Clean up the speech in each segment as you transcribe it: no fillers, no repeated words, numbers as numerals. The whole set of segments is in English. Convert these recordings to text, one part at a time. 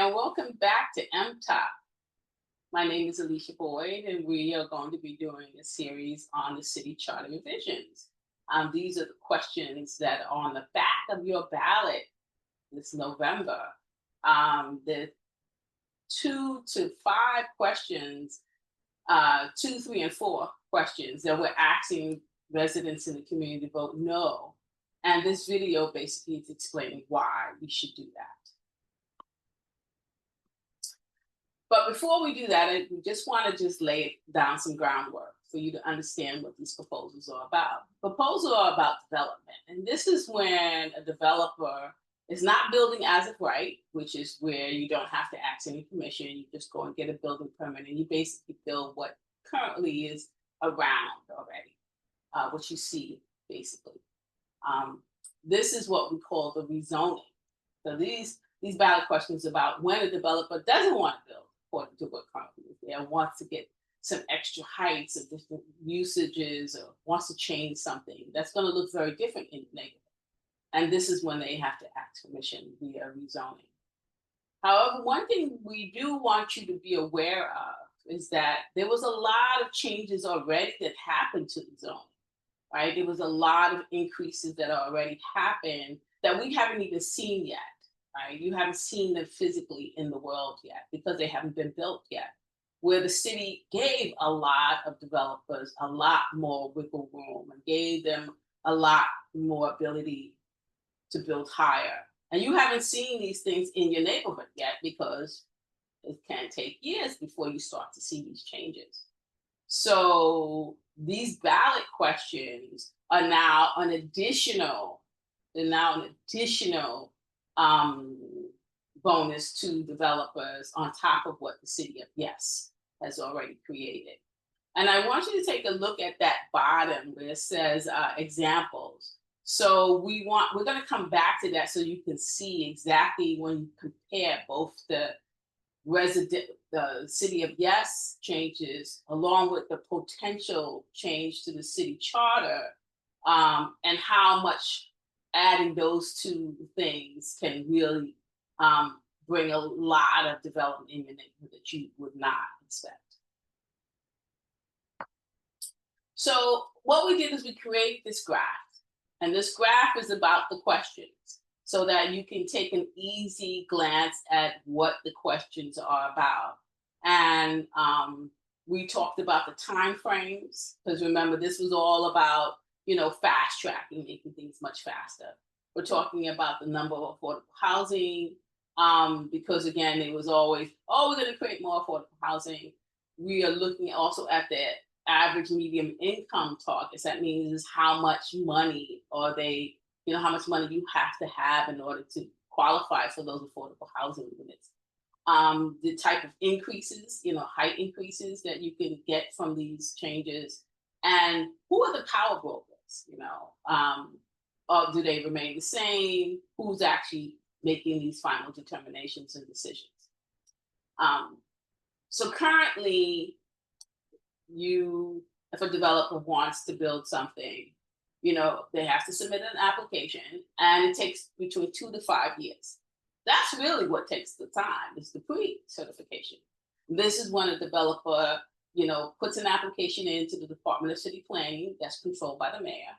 and welcome back to MTOP. My name is Alicia Boyd, and we are going to be doing a series on the city charter revisions. These are the questions that are on the back of your ballot this November. The 2 to 5 questions, 2, 3, and 4 questions that we're asking residents in the community to vote no. And this video basically is explaining why we should do that. But before we do that, we just want to lay down some groundwork for you to understand what these proposals are about. Proposals are about development. And this is when a developer is not building as of right, which is where you don't have to ask any permission. You just go and get a building permit and you basically build what currently is around already, what you see basically. This is what we call the rezoning. So these ballot questions about when a developer doesn't want to build according to what currently is there, wants to get some extra heights or different usages or wants to change something, that's going to look very different in the neighborhood. And this is when they have to ask permission via rezoning. However, one thing we do want you to be aware of is that there was a lot of changes already that happened to the zone, right? There was a lot of increases that already happened that we haven't even seen yet. Right? You haven't seen them physically in the world yet because they haven't been built yet. Where the city gave a lot of developers a lot more wiggle room and gave them a lot more ability to build higher. And you haven't seen these things in your neighborhood yet because it can take years before you start to see these changes. So these ballot questions are now an additional, bonus to developers on top of what the city of Yes has already created. And I want you to take a look at that bottom where it says examples. So we're going to come back to that so you can see exactly when you compare both the city of Yes changes along with the potential change to the city charter, and how much adding those two things can really bring a lot of development in your neighborhood that you would not expect. So what we did is we created this graph, and this graph is about the questions so that you can take an easy glance at what the questions are about. And we talked about the time frames, because remember, this was all about fast tracking, making things much faster. We're talking about the number of affordable housing, because again, it was always, we're going to create more affordable housing. We are looking also at the average medium income targets. That means how much money are they, how much money you have to have in order to qualify for those affordable housing units. The type of increases, height increases that you can get from these changes, and who are the power brokers? Or do they remain the same? Who's actually making these final determinations and decisions? So currently, if a developer wants to build something, they have to submit an application, and it takes between 2 to 5 years. That's really what takes the time, is the pre-certification. This is when a developer puts an application into the Department of City Planning that's controlled by the mayor.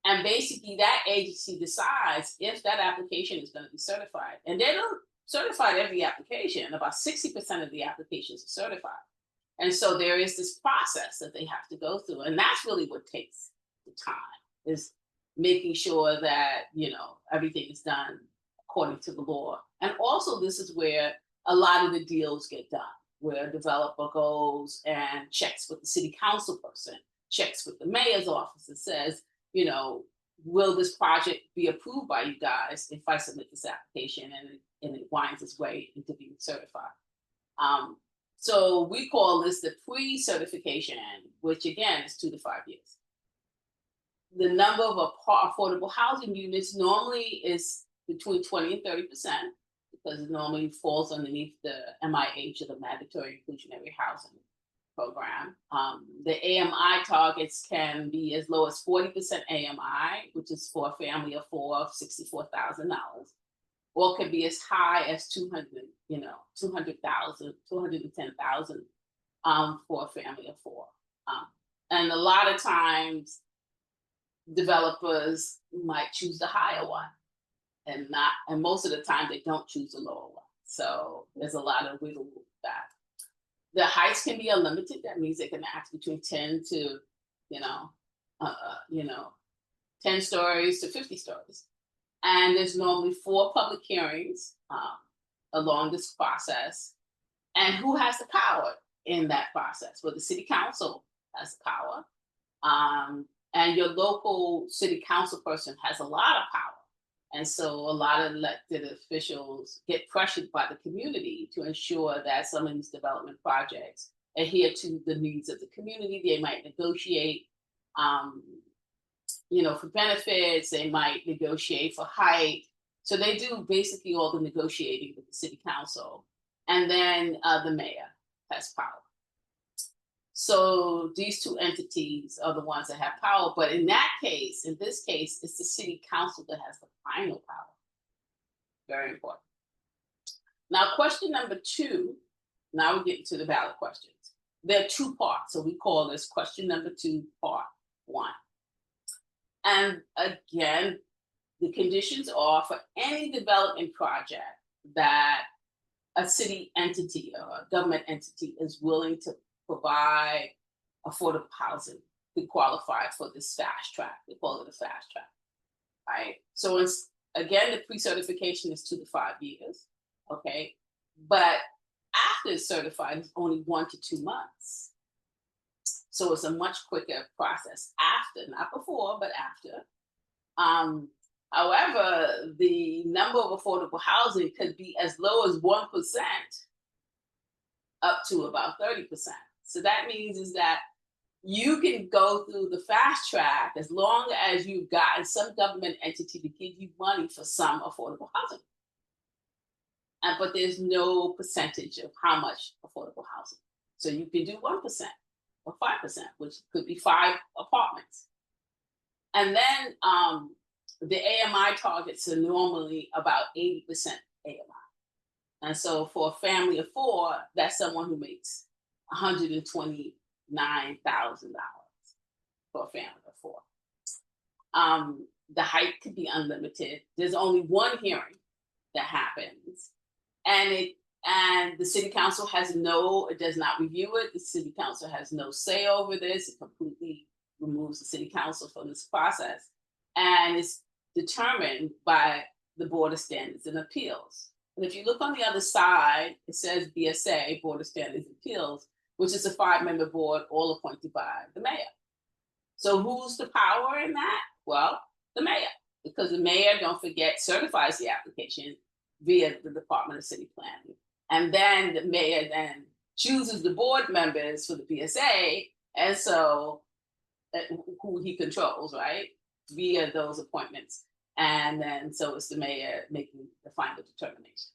And basically that agency decides if that application is going to be certified. And they don't certify every application. About 60% of the applications are certified. And so there is this process that they have to go through. And that's really what takes the time, is making sure that, everything is done according to the law. And also this is where a lot of the deals get done, where a developer goes and checks with the city council person, checks with the mayor's office and says, will this project be approved by you guys if I submit this application and it winds its way into being certified? So we call this the pre-certification, which again is 2 to 5 years. The number of affordable housing units normally is between 20 and 30%, because it normally falls underneath the MIH, or the Mandatory Inclusionary Housing Program. The AMI targets can be as low as 40% AMI, which is for a family of 4 of $64,000. or can be as high as 200, 200,000, 210,000 for a family of four. Um, and a lot of times developers might choose the higher one and most of the time they don't choose the lower one. So there's a lot of wiggle room with that. The heights can be unlimited. That means they can act between 10 to, you know, uh, uh, you know, 10 stories to 50 stories. And there's normally 4 public hearings along this process. And who has the power in that process? Well, the city council has the power. And your local city council person has a lot of power. And so a lot of elected officials get pressured by the community to ensure that some of these development projects adhere to the needs of the community. They might negotiate, for benefits. They might negotiate for height. So they do basically all the negotiating with the city council. And then the mayor has power. So these two entities are the ones that have power. But in this case, it's the city council that has the final power. Very important. Now, question number 2, now we get into the ballot questions. There are 2 parts. So we call this question number 2, part 1. And again, the conditions are for any development project that a city entity or a government entity is willing to provide affordable housing to qualify for this fast track. They call it a fast track, right? So it's, again, the pre-certification is 2 to 5 years, okay? But after it's certified, it's only 1 to 2 months. So it's a much quicker process after, not before, but after. However, the number of affordable housing could be as low as 1% up to about 30%. So that means is that you can go through the fast track as long as you've gotten some government entity to give you money for some affordable housing. But there's no percentage of how much affordable housing. So you can do 1% or 5%, which could be 5 apartments. And then the AMI targets are normally about 80% AMI. And so for a family of 4, that's someone who makes $129,000 for a family of 4. The height could be unlimited. There's only 1 hearing that happens, and the city council it does not review it. The city council has no say over this. It completely removes the city council from this process, and it's determined by the Board of Standards and Appeals. And if you look on the other side, it says BSA, Board of Standards and Appeals, which is a 5-member board, all appointed by the mayor. So who's the power in that? Well, the mayor, because the mayor, don't forget, certifies the application via the Department of City Planning. And then the mayor then chooses the board members for the BSA, and so who he controls, right? Via those appointments. And then so it's the mayor making the final determination.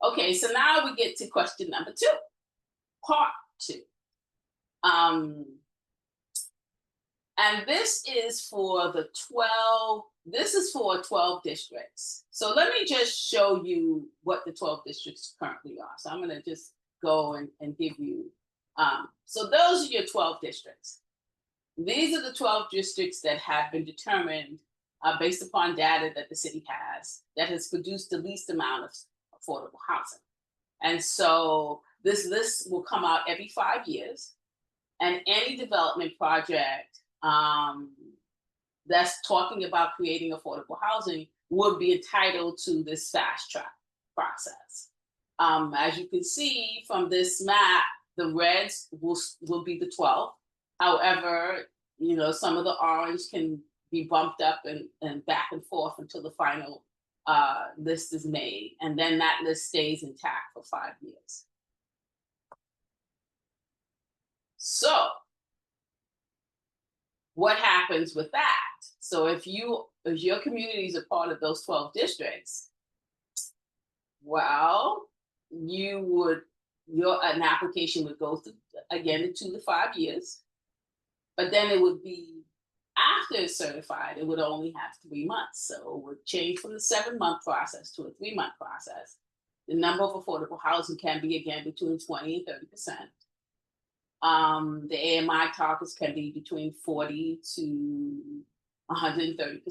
Okay, so now we get to question number 2, part 2. And this is for 12 districts. So let me just show you what the 12 districts currently are. So I'm gonna just go and give you, so those are your 12 districts. These are the 12 districts that have been determined based upon data that the city has that has produced the least amount of affordable housing. And so this list will come out every 5 years, and any development project that's talking about creating affordable housing would be entitled to this fast track process. As you can see from this map, the reds will be the 12. However, some of the orange can be bumped up and back and forth until the final list is made. And then that list stays intact for 5 years. So what happens with that? So if your communities are part of those 12 districts, well, an application would go through, again, in 2 to 5 years, but then it would be After it's certified, it would only have 3 months. So it would change from the 7-month process to a 3-month process. The number of affordable housing can be again between 20 and 30%. The AMI targets can be between 40 to 130%.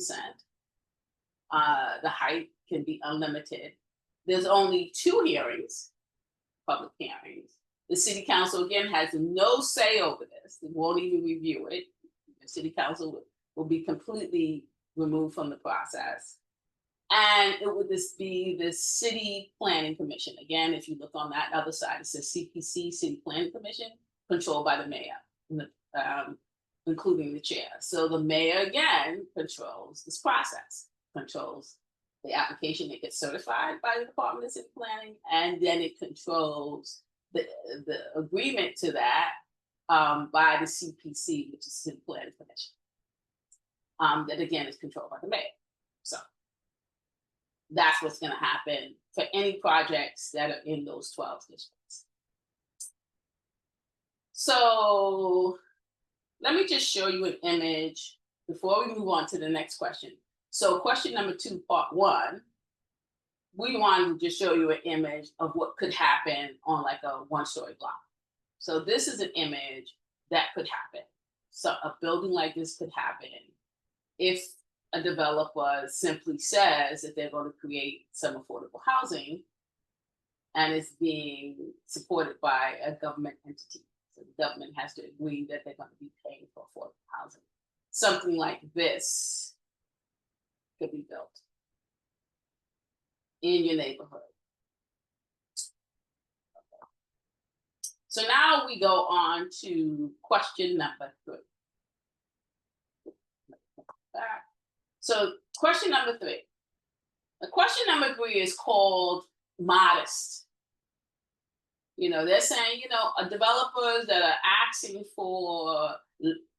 The height can be unlimited. There's only 2 hearings, public hearings. The city council again has no say over this. They won't even review it. The city council will be completely removed from the process. And it would just be the city planning commission. Again, if you look on that other side, it says CPC, City Planning Commission, controlled by the mayor, including the chair. So the mayor again controls this process, controls the application that gets certified by the Department of City Planning, and then it controls the agreement to that by the CPC, which is City Planning Commission. That again is controlled by the mayor. So that's what's going to happen for any projects that are in those 12 districts. So let me just show you an image before we move on to the next question. So question number 2, part 1, we wanted to just show you an image of what could happen on like a 1-story block. So this is an image that could happen. So a building like this could happen if a developer simply says that they're going to create some affordable housing and it's being supported by a government entity. So the government has to agree that they're going to be paying for affordable housing. Something like this could be built in your neighborhood. Okay. So now we go on to question number 3. So question number 3. The question number 3 is called modest. You know, they're saying, you know, developers that are asking for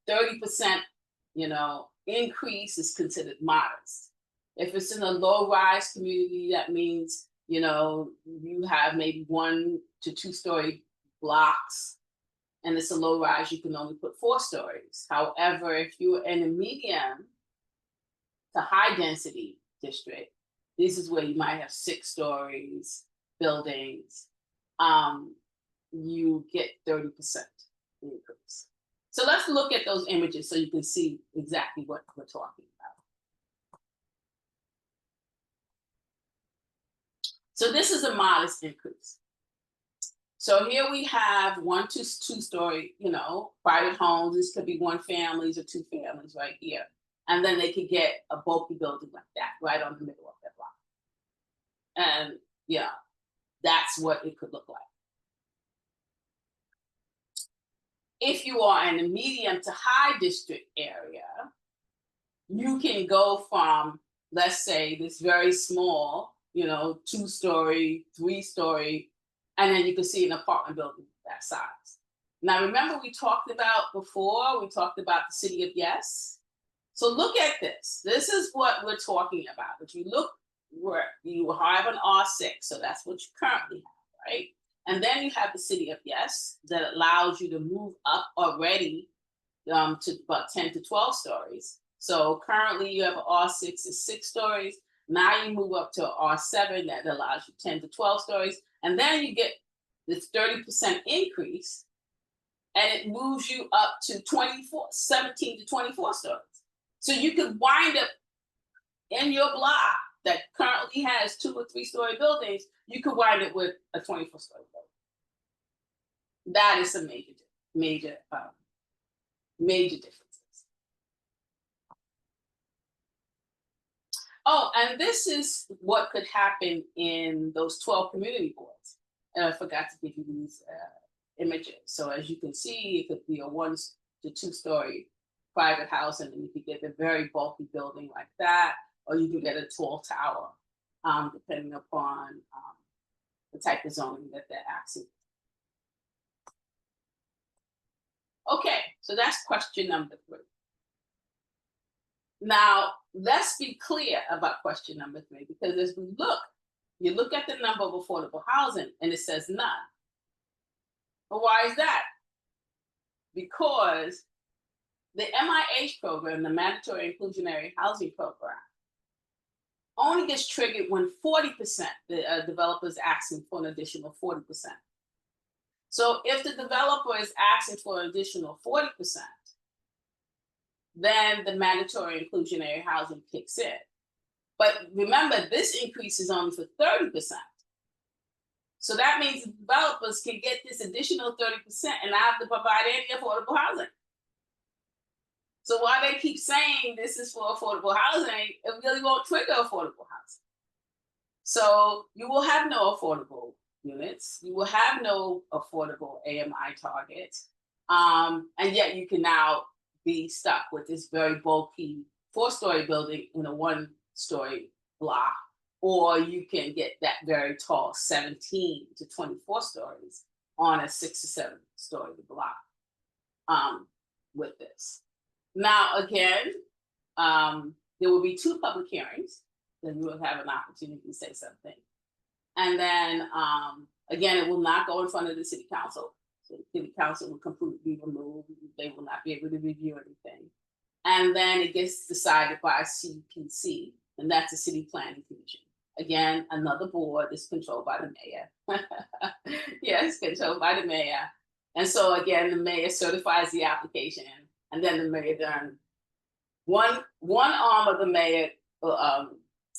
30%, you know, increase is considered modest. If it's in a low-rise community, that means, you know, you have maybe 1 to 2-story blocks, and it's a low-rise, you can only put 4 stories. However, if you're in a medium to high density district, this is where you might have 6 stories buildings, you get 30% increase. So let's look at those images so you can see exactly what we're talking about. So this is a modest increase. So here we have 1 to 2-story, you know, private homes. This could be 1 families or 2 families right here. And then they could get a bulky building like that right on the middle of their block. And yeah, that's what it could look like. If you are in a medium to high district area, you can go from, let's say, this very small, you know, 2-story, 3-story, and then you can see an apartment building that size. Now, remember we talked about before, we talked about the city of yes. So look at this. This is what we're talking about. If you look where you have an R6, so that's what you currently have, right? And then you have the city of yes that allows you to move up already to about 10 to 12 stories. So currently you have an R6 is 6 stories. Now you move up to an R7 that allows you 10 to 12 stories. And then you get this 30% increase and it moves you up to 17 to 24 stories. So you could wind up in your block that currently has 2 or 3-story buildings, you could wind up with a 24-story building. That is some major differences. Oh, and this is what could happen in those 12 community boards. And I forgot to give you these images. So as you can see, it could be a 1 to 2-story private house, and then you could get a very bulky building like that, or you can get a tall tower, depending upon the type of zoning that they're asking. Okay, so that's question number 3. Now, let's be clear about question number 3, because as we look, you look at the number of affordable housing and it says none. But why is that? Because The MIH program, the Mandatory Inclusionary Housing Program, only gets triggered when 40% the developer is asking for an additional 40%. So if the developer is asking for an additional 40%, then the mandatory inclusionary housing kicks in. But remember, this increase is only for 30%. So that means developers can get this additional 30% and not have to provide any affordable housing. So while they keep saying this is for affordable housing, it really won't trigger affordable housing. So you will have no affordable units. You will have no affordable AMI targets. And yet you can now be stuck with this very bulky 4-story building in a 1-story block, or you can get that very tall 17 to 24 stories on a 6 to 7-story block with this. Now, again, there will be 2 public hearings, then you will have an opportunity to say something. And then, again, it will not go in front of the city council. So the city council will completely be removed. They will not be able to review anything. And then it gets decided by CPC, and that's the City Planning Commission. Again, another board is controlled by the mayor. Yes, controlled by the mayor. And so again, the mayor certifies the application, and then the mayor done. One arm of the mayor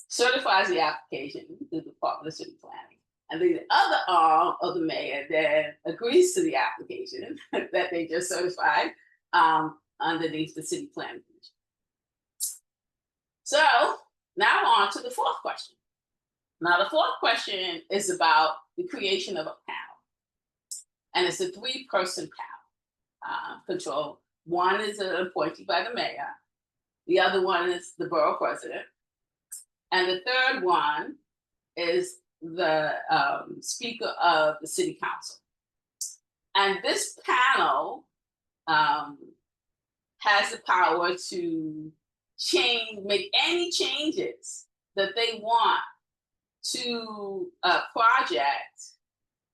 certifies the application to the Department of City Planning. And then the other arm of the mayor then agrees to the application that they just certified underneath the City Planning Commission. So now on to the 4th question. Now the 4th question is about the creation of a panel. And it's a 3-person panel control. One is an appointee by the mayor. The other one is the borough president. And the 3rd one is the speaker of the city council. And this panel has the power to make any changes that they want to a project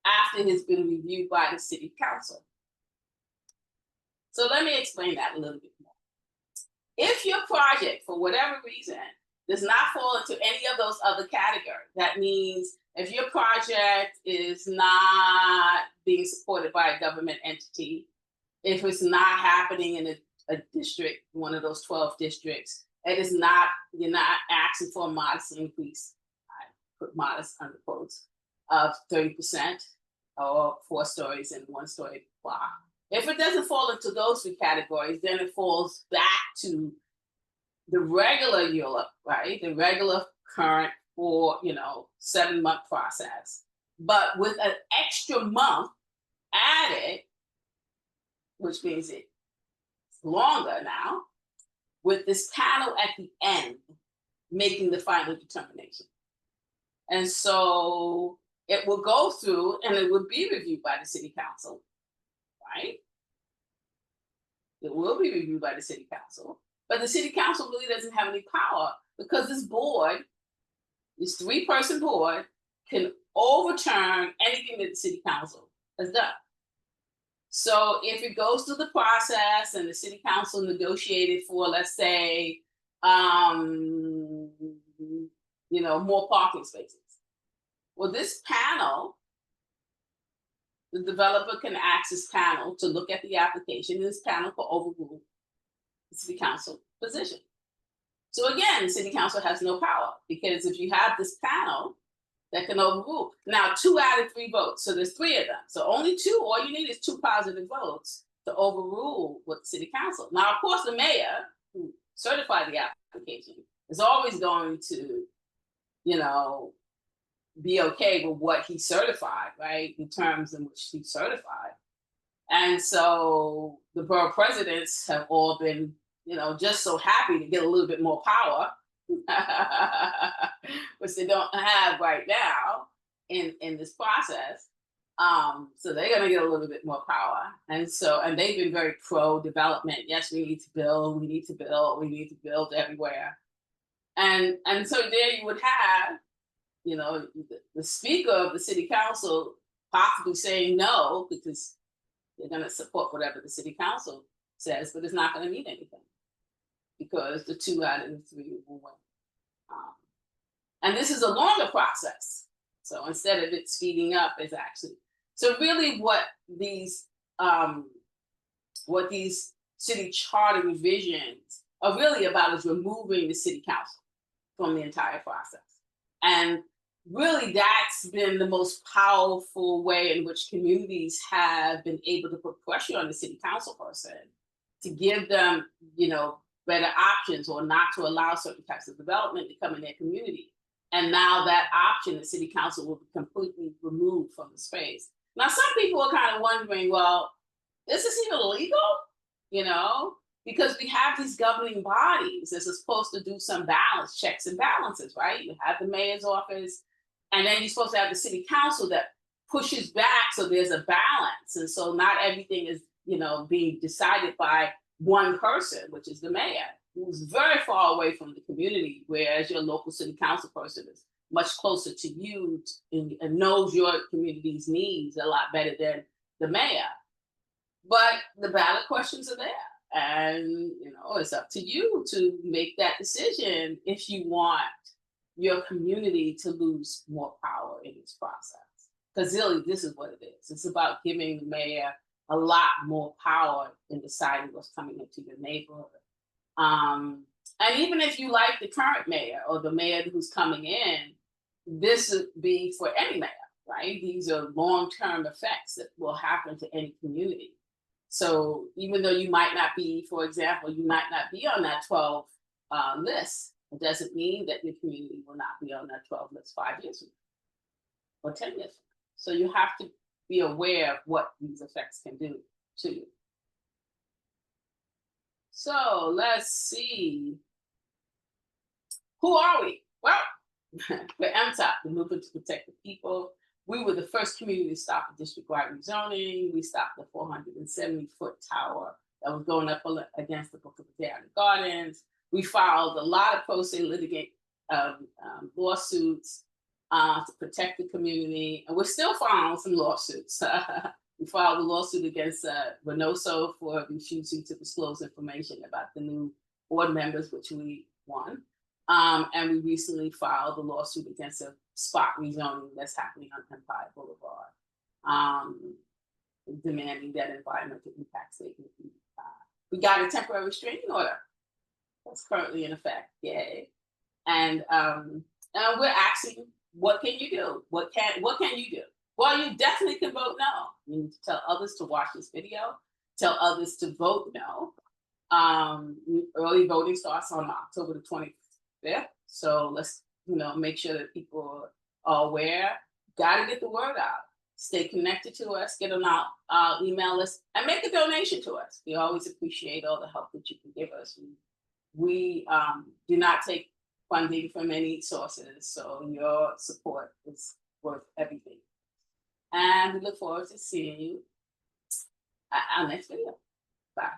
after it has been reviewed by the city council. So let me explain that a little bit more. If your project, for whatever reason, does not fall into any of those other categories, that means if your project is not being supported by a government entity, if it's not happening in a district, one of those 12 districts, it is not, you're not asking for a modest increase, I put modest under quotes, of 30% or 4 stories in 1-story block. If it doesn't fall into those 3 categories, then it falls back to the regular ULUP, right? The regular current 7-month process, but with an extra month added, which means it's longer now, with this panel at the end making the final determination. And so it will go through and it will be reviewed by the city council, right? It will be reviewed by the city council, but the city council really doesn't have any power because this board, this 3-person board, can overturn anything that the city council has done. So if it goes through the process and the city council negotiated for, let's say, more parking spaces, well, this panel, the developer can ask this panel to look at the application, and this panel will overrule the city council position. So again, the city council has no power because if you have this panel that can overrule, now 2 out of 3 votes, so there's 3 of them. So only 2, all you need is 2 positive votes to overrule what the city council. Now, of course, the mayor who certified the application is always going to, be okay with what he certified, right? The terms in which he certified. And so the borough presidents have all been, just so happy to get a little bit more power, which they don't have right now in this process. So they're going to get a little bit more power. And they've been very pro-development. Yes, we need to build, we need to build, we need to build everywhere. And so there you would have, the speaker of the city council possibly saying no, because they're going to support whatever the city council says, but it's not going to mean anything because the 2 out of the 3 will win. And this is a longer process. So instead of it speeding up, it's actually, so really what these city charter revisions are really about is removing the city council from the entire process. And really that's been the most powerful way in which communities have been able to put pressure on the city council person to give them, better options or not to allow certain types of development to come in their community. And now that option, the city council will be completely removed from the space. Now, some people are kind of wondering, well, is this even legal? Because we have these governing bodies that are supposed to do some balance, checks and balances, right? You have the mayor's office, and then you're supposed to have the city council that pushes back so there's a balance. And so not everything is, being decided by one person, which is the mayor, who's very far away from the community, whereas your local city council person is much closer to you and knows your community's needs a lot better than the mayor. But the ballot questions are there. And, it's up to you to make that decision if you want your community to lose more power in this process. Because really, this is what it is. It's about giving the mayor a lot more power in deciding what's coming into your neighborhood. And even if you like the current mayor or the mayor who's coming in, this would be for any mayor, right? These are long-term effects that will happen to any community. So even though you might not be, for example, you might not be on that 12 list, it doesn't mean that your community will not be on that 12 list 5 years from now or 10 years from now. So you have to be aware of what these effects can do to you. So let's see. Who are we? Well, we're MTOP, the Movement to Protect the People. We were the first community to stop the district-wide rezoning. We stopped the 470-foot tower that was going up against the Book of Botanic Gardens. We filed a lot of pro se litigant lawsuits to protect the community, and we're still filing some lawsuits. We filed a lawsuit against Reynoso for refusing to disclose information about the new board members, which we won. And we recently filed a lawsuit against a spot rezoning that's happening on Empire Boulevard, demanding that environmental impact statement. We got a temporary restraining order that's currently in effect. Yay! And we're asking, what can you do? What can you do? Well, you definitely can vote no. You need to tell others to watch this video. Tell others to vote no. Early voting starts on October the 25th. So let's, make sure that people are aware. Got to get the word out. Stay connected to us. Get on our email list and make a donation to us. We always appreciate all the help that you can give us. We do not take funding from any sources, so your support is worth everything. And we look forward to seeing you at our next video. Bye.